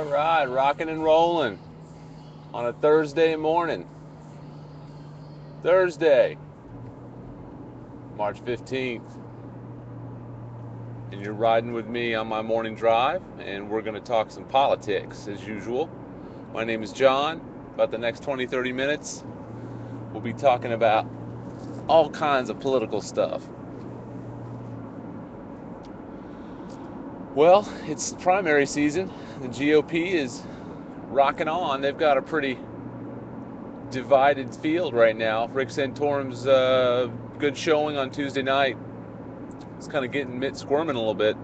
right, rocking and rolling on a Thursday morning. Thursday, March 15th. And you're riding with me on my morning drive, and we're going to talk some politics as usual. My name is John. About the next 20-30 minutes, we'll be talking about all kinds of political stuff. Well, it's primary season. The GOP is rocking on. They've got a pretty divided field right now. Rick Santorum's good showing on Tuesday night. It's kind of getting Mitt squirming a little bit.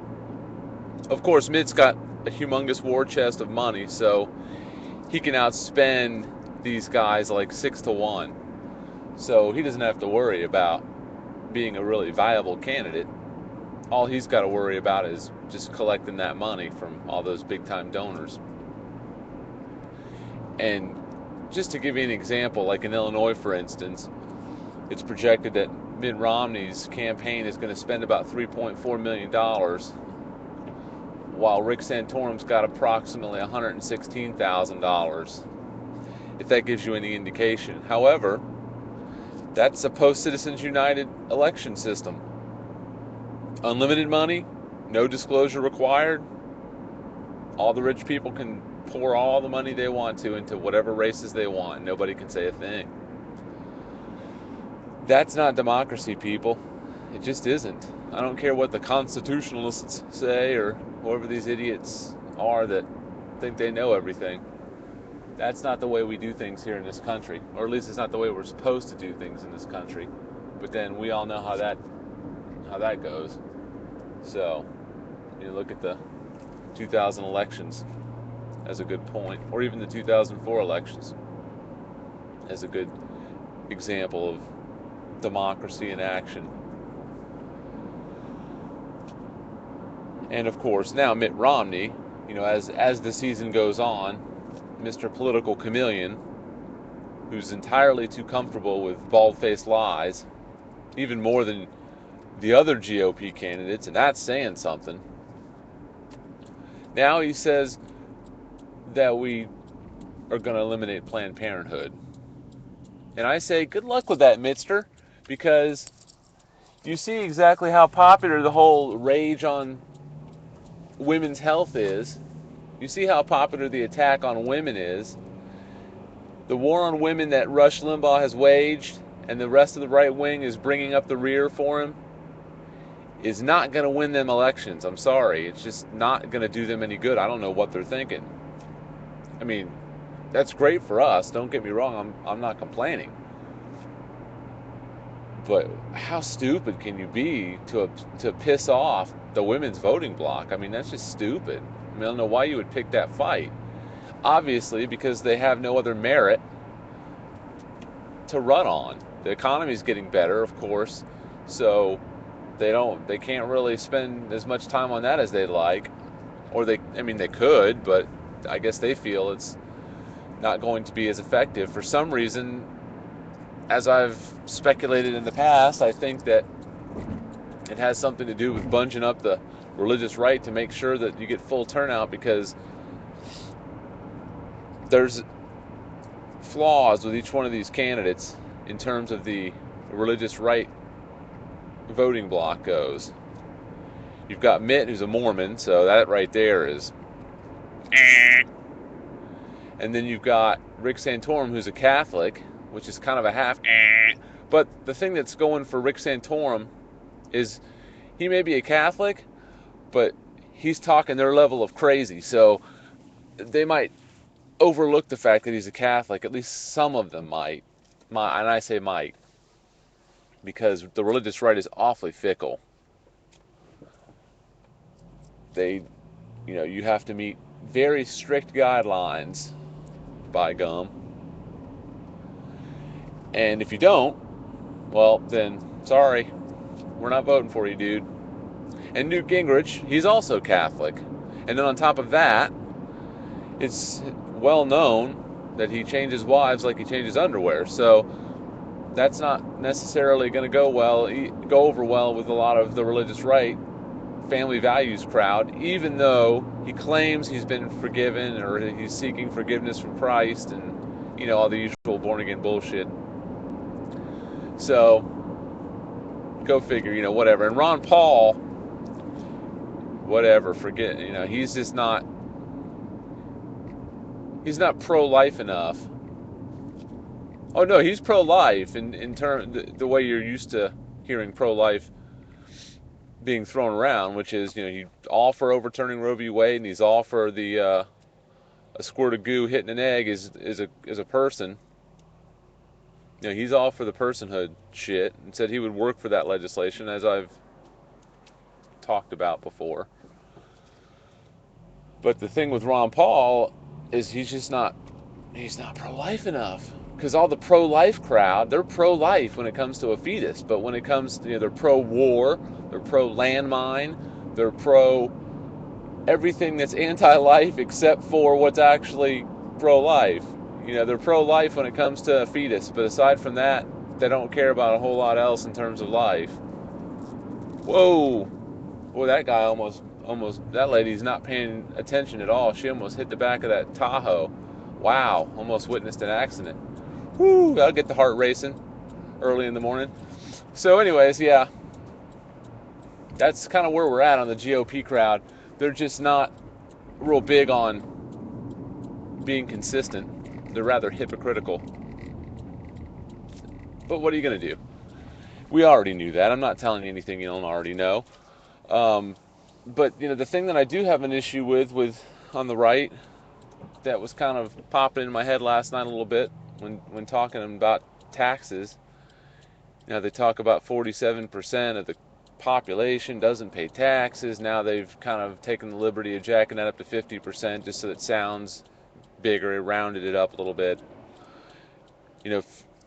Of course, Mitt's got a humongous war chest of money, so he can outspend these guys like 6-1. So he doesn't have to worry about being a really viable candidate. All he's got to worry about is just collecting that money from all those big-time donors. And just to give you an example, like in Illinois, for instance, it's projected that Mitt Romney's campaign is going to spend about $3.4 million, while Rick Santorum's got approximately $116,000, if that gives you any indication. However, that's a post-Citizens United election system. Unlimited money, no disclosure required. All the rich people can pour all the money they want to into whatever races they want. Nobody can say a thing. That's not democracy, people. It just isn't. I don't care what the constitutionalists say or whoever these idiots are that think they know everything. That's not the way we do things here in this country, or at least it's not the way we're supposed to do things in this country. But then we all know how that goes. So you look at the 2000 elections as a good point, or even the 2004 elections as a good example of democracy in action. And of course, now Mitt Romney, as the season goes on, Mr. Political Chameleon, who's entirely too comfortable with bald-faced lies, even more than the other GOP candidates, and that's saying something. Now he says that we are going to eliminate Planned Parenthood. And I say, good luck with that, Mister, because you see exactly how popular the whole rage on women's health is. You see how popular the attack on women is. The war on women that Rush Limbaugh has waged and the rest of the right wing is bringing up the rear for him is not going to win them elections. I'm sorry. It's just not going to do them any good. I don't know what they're thinking. I mean, that's great for us. Don't get me wrong. I'm not complaining. But how stupid can you be to piss off the women's voting bloc? I mean, that's just stupid. I mean, I don't know why you would pick that fight. Obviously, because they have no other merit to run on. The economy's getting better, of course, so they can't really spend as much time on that as they'd like. Or they could, but I guess they feel it's not going to be as effective. For some reason, as I've speculated in the past, I think that it has something to do with bunging up the religious right to make sure that you get full turnout, because there's flaws with each one of these candidates in terms of the religious right voting bloc goes. You've got Mitt, who's a Mormon, so that right there is and then you've got Rick Santorum, who's a Catholic, which is kind of a half but the thing that's going for Rick Santorum is he may be a Catholic, but he's talking their level of crazy, so they might overlook the fact that he's a Catholic. At least some of them might, and I say might, because the religious right is awfully fickle. You have to meet very strict guidelines, by gum. And if you don't, well, then sorry, we're not voting for you, dude. And Newt Gingrich, he's also Catholic. And then on top of that, it's well known that he changes wives like he changes underwear. So that's not necessarily going to go over well with a lot of the religious right family values crowd, even though he claims he's been forgiven or he's seeking forgiveness from Christ and, all the usual born again bullshit. So, go figure, whatever. And Ron Paul, whatever, forget, he's just not, he's not pro-life enough. Oh no, he's pro-life in the way you're used to hearing pro-life being thrown around, which is, he's all for overturning Roe v. Wade, and he's all for the a squirt of goo hitting an egg is a person. He's all for the personhood shit, and said he would work for that legislation, as I've talked about before. But the thing with Ron Paul is he's not pro-life enough. Because all the pro-life crowd, they're pro-life when it comes to a fetus, but when it comes to, they're pro-war, they're pro-landmine, they're pro-everything that's anti-life except for what's actually pro-life. They're pro-life when it comes to a fetus, but aside from that, they don't care about a whole lot else in terms of life. Whoa! Boy, that guy almost, that lady's not paying attention at all. She almost hit the back of that Tahoe. Wow, almost witnessed an accident. Whoo, that'll get the heart racing early in the morning. So anyways, yeah, that's kind of where we're at on the GOP crowd. They're just not real big on being consistent. They're rather hypocritical. But what are you going to do? We already knew that. I'm not telling you anything you don't already know. But, the thing that I do have an issue with on the right that was kind of popping in my head last night a little bit when talking about taxes. They talk about 47% of the population doesn't pay taxes. Now they've kind of taken the liberty of jacking that up to 50% just so it sounds bigger. It rounded it up a little bit.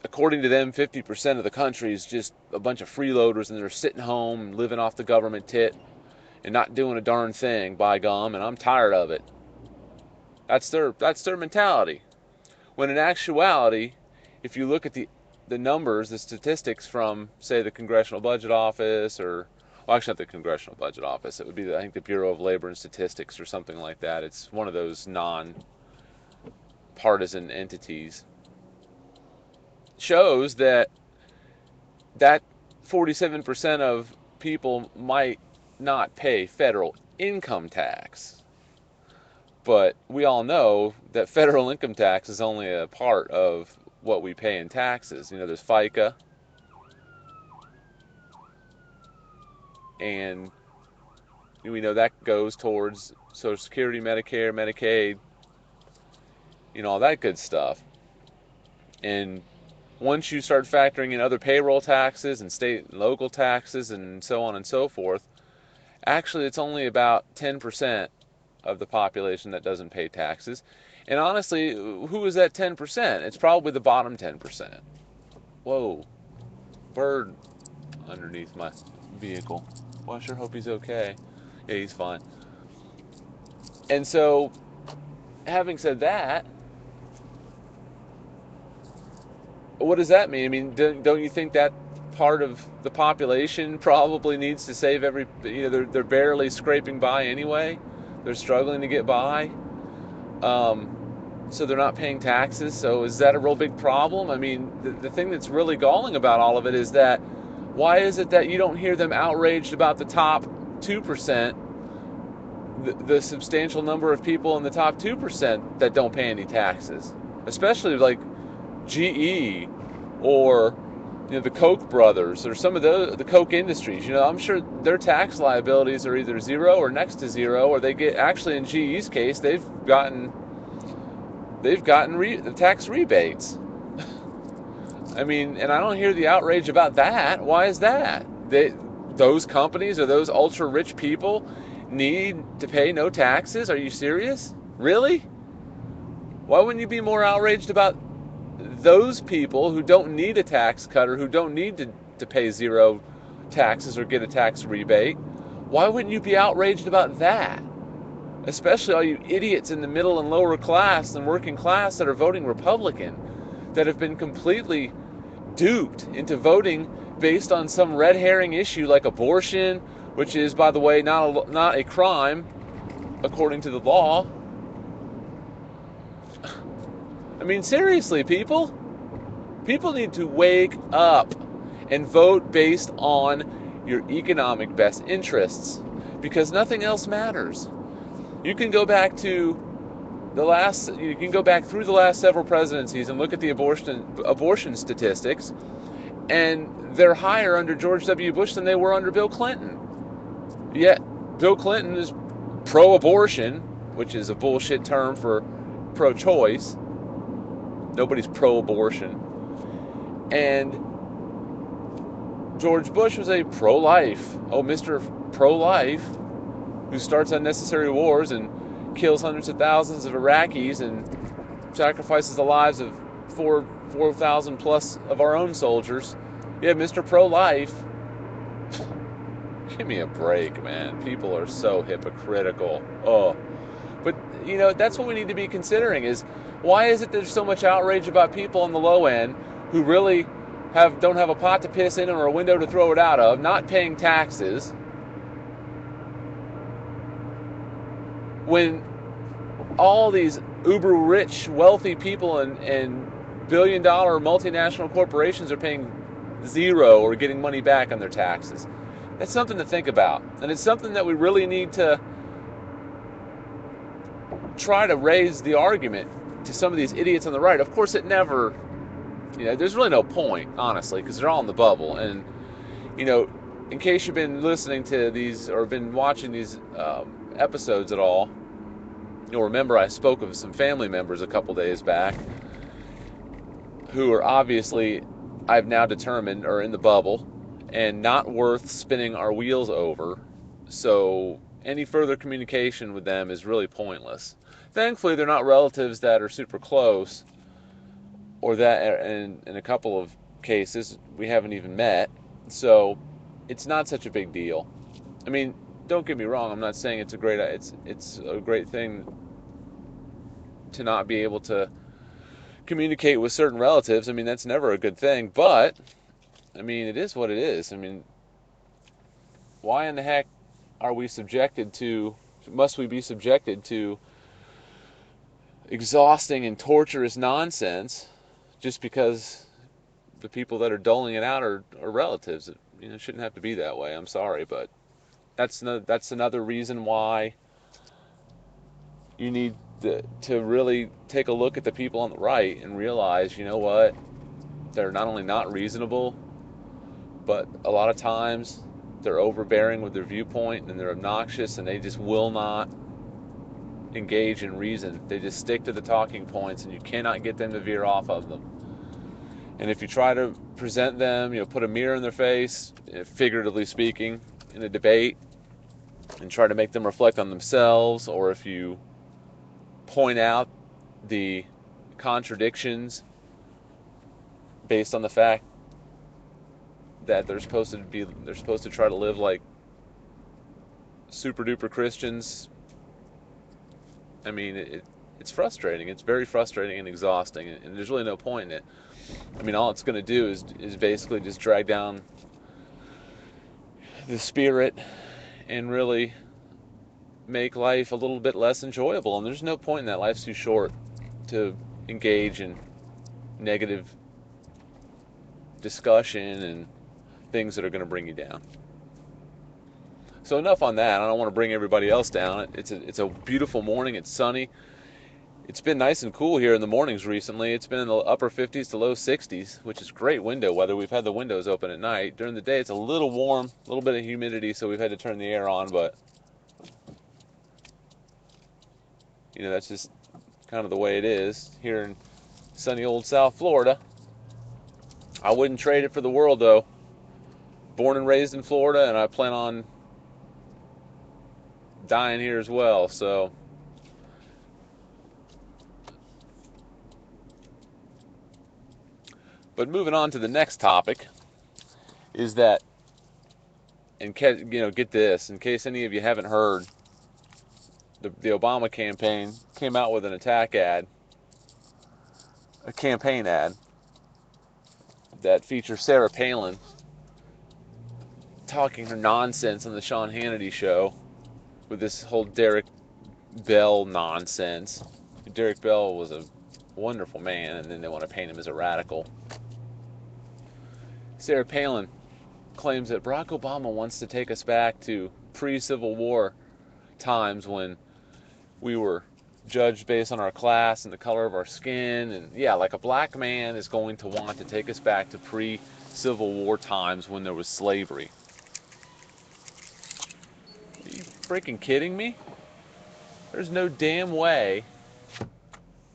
According to them, 50% of the country is just a bunch of freeloaders, and they're sitting home living off the government tit and not doing a darn thing, by gum, and I'm tired of it. That's their mentality. When in actuality, if you look at the numbers, the statistics from, say, the Congressional Budget Office, or, well, actually not the Congressional Budget Office, it would be, I think, the Bureau of Labor and Statistics or something like that. It's one of those non-partisan entities. Shows that 47% of people might not pay federal income tax. But we all know that federal income tax is only a part of what we pay in taxes. There's FICA, and we know that goes towards Social Security, Medicare, Medicaid, all that good stuff. And once you start factoring in other payroll taxes and state and local taxes and so on and so forth, actually it's only about 10% of the population that doesn't pay taxes. And honestly, who is that 10%? It's probably the bottom 10%. Whoa, bird underneath my vehicle. Well, I sure hope he's okay. Yeah, he's fine. And so, having said that, what does that mean? I mean, don't you think that part of the population probably needs to save every, they're barely scraping by anyway. They're struggling to get by. So they're not paying taxes. So is that a real big problem? I mean, the thing that's really galling about all of it is that why is it that you don't hear them outraged about the top 2%, the substantial number of people in the top 2% that don't pay any taxes? Especially like GE or the Koch brothers or some of the Koch industries. I'm sure their tax liabilities are either zero or next to zero, or they get, actually in GE's case, they've gotten the tax rebates. I mean, and I don't hear the outrage about that. Why is that? Those companies or those ultra rich people need to pay no taxes? Are you serious? Really? Why wouldn't you be more outraged about those people who don't need a tax cut or who don't need to pay zero taxes or get a tax rebate? Why wouldn't you be outraged about that? Especially all you idiots in the middle and lower class and working class that are voting Republican, that have been completely duped into voting based on some red herring issue like abortion which is, by the way, not a crime according to the law. I mean, seriously, people need to wake up and vote based on your economic best interests, because nothing else matters. You can go back through the last several presidencies and look at the abortion statistics, and they're higher under George W. Bush than they were under Bill Clinton. Yet Bill Clinton is pro-abortion, which is a bullshit term for pro-choice. Nobody's pro-abortion. And George Bush was a pro-life. Oh, Mr. Pro-life, who starts unnecessary wars and kills hundreds of thousands of Iraqis and sacrifices the lives of 4,000 plus of our own soldiers. Yeah, Mr. Pro-life. Give me a break, man. People are so hypocritical. Oh. But, that's what we need to be considering is, why is it there's so much outrage about people on the low end who really don't have a pot to piss in or a window to throw it out of, not paying taxes, when all these uber rich, wealthy people and billion-dollar multinational corporations are paying zero or getting money back on their taxes? That's something to think about, and it's something that we really need to try to raise the argument to some of these idiots on the right. Of course, it never, there's really no point, honestly, because they're all in the bubble. And, in case you've been listening to these or been watching these episodes at all, you'll remember I spoke of some family members a couple days back who are obviously, I've now determined, are in the bubble and not worth spinning our wheels over. So any further communication with them is really pointless. Thankfully, they're not relatives that are super close, or that in a couple of cases we haven't even met. So it's not such a big deal. I mean, don't get me wrong, I'm not saying it's a great thing to not be able to communicate with certain relatives. I mean, that's never a good thing, but I mean, it is what it is. I mean, why in the heck must we be subjected to exhausting and torturous nonsense just because the people that are doling it out are relatives? It shouldn't have to be that way. I'm sorry, but that's another reason why you need to really take a look at the people on the right and realize, you know what, they're not only not reasonable, but a lot of times they're overbearing with their viewpoint, and they're obnoxious, and they just will not engage in reason. They just stick to the talking points, and you cannot get them to veer off of them. And if you try to present them, put a mirror in their face, figuratively speaking, in a debate, and try to make them reflect on themselves, or if you point out the contradictions based on the fact that they're supposed to try to live like super duper Christians. I mean, it's frustrating. It's very frustrating and exhausting, and there's really no point in it. I mean, all it's going to do is basically just drag down the spirit and really make life a little bit less enjoyable. And there's no point in that. Life's too short to engage in negative discussion and things that are going to bring you down. So enough on that. I don't want to bring everybody else down. It's a beautiful morning. It's sunny. It's been nice and cool here in the mornings recently. It's been in the upper 50s to low 60s, which is great window weather. We've had the windows open at night. During the day, it's a little warm, a little bit of humidity, so we've had to turn the air on, but that's just kind of the way it is here in sunny old South Florida. I wouldn't trade it for the world, though. Born and raised in Florida, and I plan on dying here as well, so but moving on to the next topic is that, and get this, in case any of you haven't heard, the Obama campaign came out with a campaign ad that features Sarah Palin talking her nonsense on the Sean Hannity show with this whole Derek Bell nonsense. Derek Bell was a wonderful man, and then they want to paint him as a radical. Sarah Palin claims that Barack Obama wants to take us back to pre-Civil War times when we were judged based on our class and the color of our skin. And yeah, like a black man is going to want to take us back to pre-Civil War times when there was slavery. Are you freaking kidding me? There's no damn way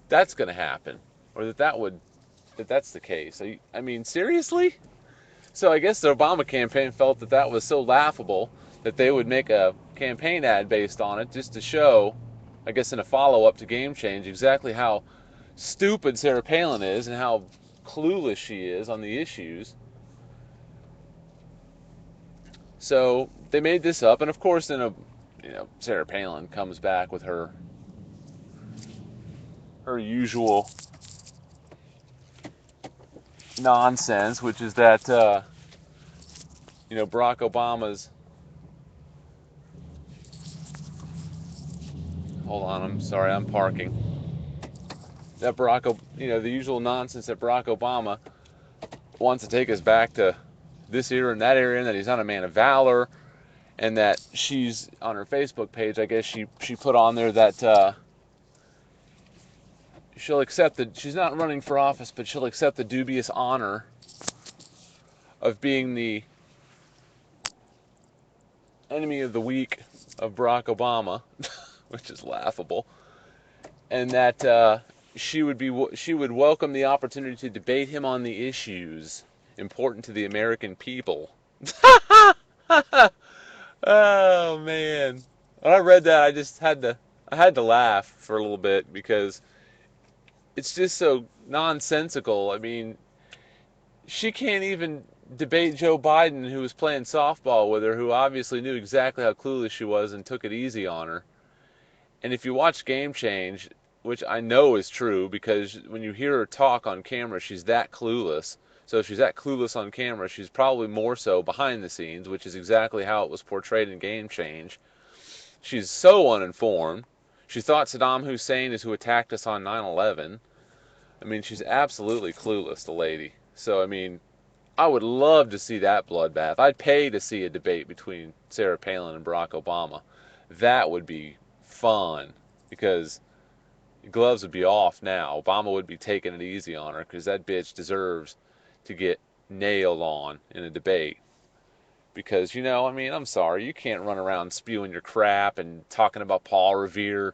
that's going to happen, or that's the case. I mean, seriously? So I guess the Obama campaign felt that that was so laughable that they would make a campaign ad based on it just to show, I guess in a follow-up to Game Change, exactly how stupid Sarah Palin is and how clueless she is on the issues. So they made this up, and of course then Sarah Palin comes back with her usual nonsense, which is that Barack Obama's. Hold on, I'm sorry, I'm parking. That the usual nonsense that Barack Obama wants to take us back to this era and that era, and that he's not a man of valor, and that she's on her Facebook page. I guess she put on there that she'll accept that she's not running for office, but she'll accept the dubious honor of being the enemy of the week of Barack Obama, which is laughable, and that she would welcome the opportunity to debate him on the issues important to the American people. Oh man. When I read that, I had to laugh for a little bit because it's just so nonsensical. I mean, she can't even debate Joe Biden, who was playing softball with her, who obviously knew exactly how clueless she was and took it easy on her. And if you watch Game Change, which I know is true because when you hear her talk on camera, she's that clueless. So if she's that clueless on camera, she's probably more so behind the scenes, which is exactly how it was portrayed in Game Change. She's so uninformed. She thought Saddam Hussein is who attacked us on 9/11. I mean, she's absolutely clueless, the lady. So, I mean, I would love to see that bloodbath. I'd pay to see a debate between Sarah Palin and Barack Obama. That would be fun because gloves would be off now. Obama would be taking it easy on her because that bitch deserves to get nailed on in a debate. Because, I mean, I'm sorry, you can't run around spewing your crap and talking about Paul Revere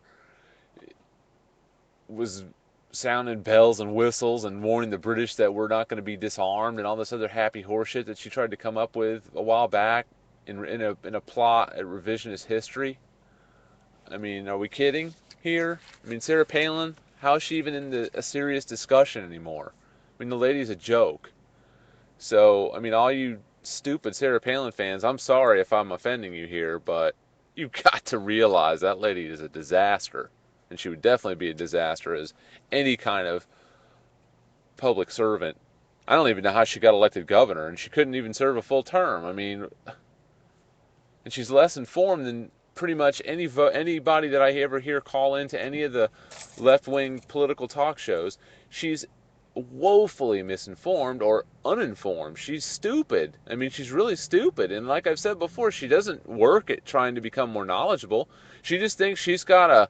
was sounding bells and whistles and warning the British that we're not going to be disarmed and all this other happy horseshit that she tried to come up with a while back in a plot at revisionist history. I mean, are we kidding here? I mean, Sarah Palin, how is she even in a serious discussion anymore? I mean, the lady's a joke. So, I mean, all you stupid Sarah Palin fans, I'm sorry if I'm offending you here, but you've got to realize that lady is a disaster. And she would definitely be a disaster as any kind of public servant. I don't even know how she got elected governor, and she couldn't even serve a full term. I mean, and she's less informed than pretty much anybody that I ever hear call into any of the left-wing political talk shows. She's woefully misinformed or uninformed. She's stupid. I mean, she's really stupid. And like I've said before, she doesn't work at trying to become more knowledgeable. She just thinks she's got a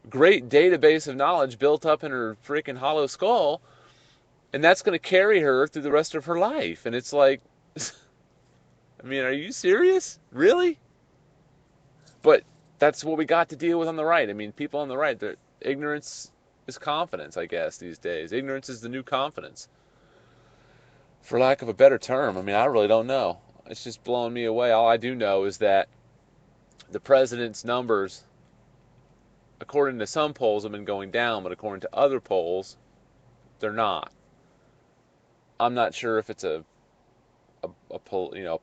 great database of knowledge built up in her freaking hollow skull, and that's going to carry her through the rest of her life. And it's like, I mean, are you serious? Really? But that's what we got to deal with on the right. I mean, people on the right, ignorance is confidence, I guess, these days. Ignorance is the new confidence, for lack of a better term. I mean, I really don't know. It's just blowing me away. All I do know is that the president's numbers, according to some polls, have been going down, but according to other polls, they're not. I'm not sure if it's a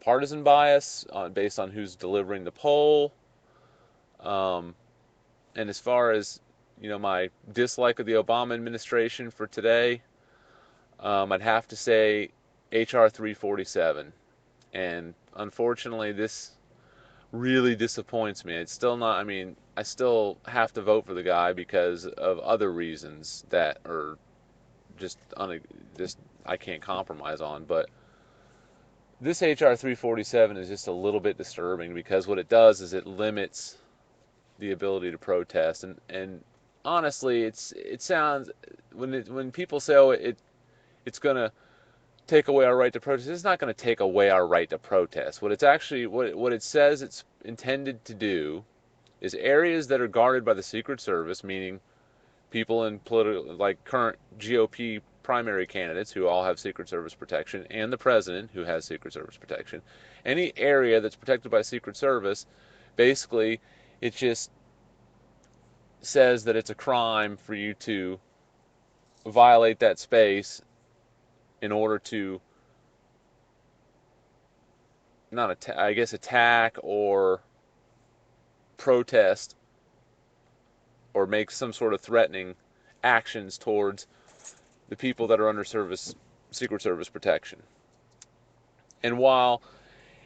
partisan bias based on who's delivering the poll. And as far as my dislike of the Obama administration for today, I'd have to say HR 347. And unfortunately, this really disappoints me. It's still not, I mean, I still have to vote for the guy because of other reasons that are just, just I can't compromise on. But this HR 347 is just a little bit disturbing because what it does is it limits the ability to protest. And honestly, it sounds, when people say, oh, it's going to take away our right to protest. It's not going to take away our right to protest. What it's actually, what it says it's intended to do is areas that are guarded by the Secret Service, meaning people in political, like current GOP primary candidates who all have Secret Service protection, and the president who has Secret Service protection. Any area that's protected by Secret Service, basically, it just says that it's a crime for you to violate that space in order to not I guess attack or protest or make some sort of threatening actions towards the people that are under Secret Service protection. And while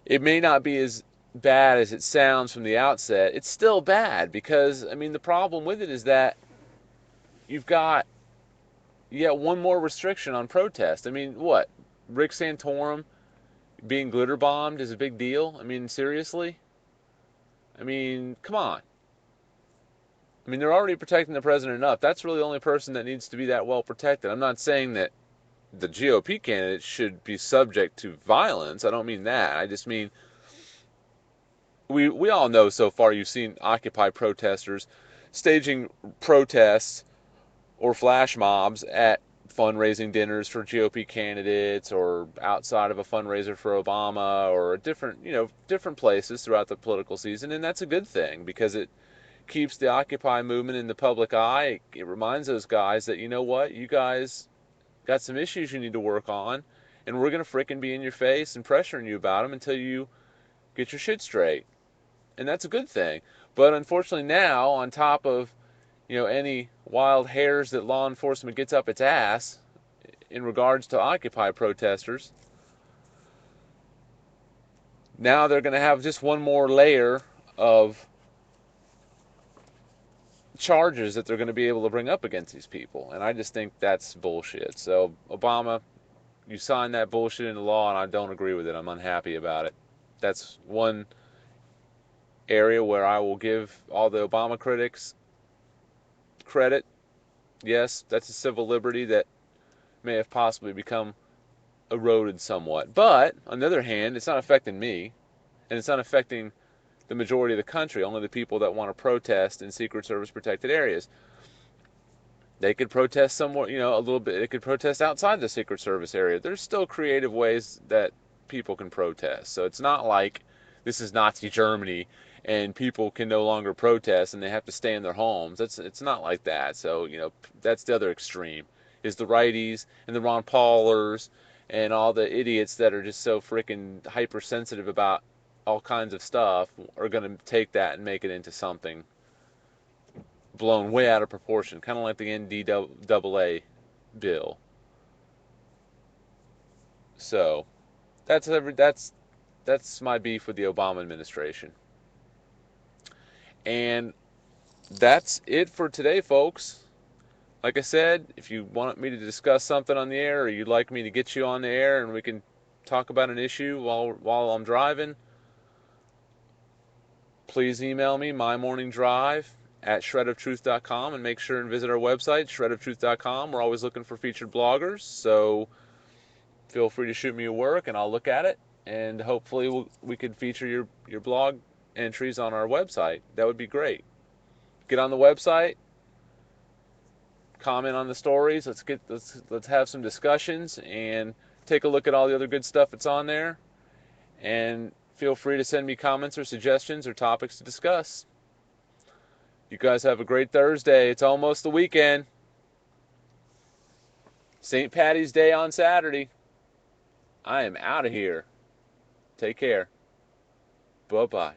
it may not be as bad as it sounds from the outset, it's still bad because, I mean, the problem with it is that you've got yet one more restriction on protest. I mean, what? Rick Santorum being glitter bombed is a big deal? I mean, seriously? I mean, come on. I mean, they're already protecting the president enough. That's really the only person that needs to be that well protected. I'm not saying that the GOP candidates should be subject to violence. I don't mean that. I just mean we all know so far you've seen Occupy protesters staging protests or flash mobs at fundraising dinners for GOP candidates or outside of a fundraiser for Obama or different places throughout the political season, and that's a good thing because it keeps the Occupy movement in the public eye. It reminds those guys that, you know what, you guys got some issues you need to work on, and we're going to frickin' be in your face and pressuring you about them until you get your shit straight. And that's a good thing. But unfortunately now, on top of, any wild hairs that law enforcement gets up its ass in regards to Occupy protesters, now they're going to have just one more layer of charges that they're going to be able to bring up against these people. And I just think that's bullshit. So, Obama, you signed that bullshit into law, and I don't agree with it. I'm unhappy about it. That's one area where I will give all the Obama critics credit. Yes, that's a civil liberty that may have possibly become eroded somewhat. But, on the other hand, it's not affecting me, and it's not affecting the majority of the country, only the people that want to protest in Secret Service protected areas. They could protest somewhere, a little bit. They could protest outside the Secret Service area. There's still creative ways that people can protest. So it's not like this is Nazi Germany and people can no longer protest and they have to stay in their homes. It's not like that. So, that's the other extreme, is the righties and the Ron Paulers and all the idiots that are just so freaking hypersensitive about all kinds of stuff are going to take that and make it into something blown way out of proportion, kind of like the NDAA bill. So that's my beef with the Obama administration. And that's it for today, folks. Like I said, if you want me to discuss something on the air, or you'd like me to get you on the air and we can talk about an issue while I'm driving, please email me mymorningdrive@shredoftruth.com, and make sure and visit our website, shredoftruth.com. We're always looking for featured bloggers, so feel free to shoot me your work and I'll look at it, and hopefully we could feature your blog entries on our website. That would be great. Get on the website, comment on the stories. Let's have some discussions and take a look at all the other good stuff that's on there, and feel free to send me comments or suggestions or topics to discuss. You guys have a great Thursday. It's almost the weekend. St. Patty's Day on Saturday. I am out of here. Take care. Bye-bye.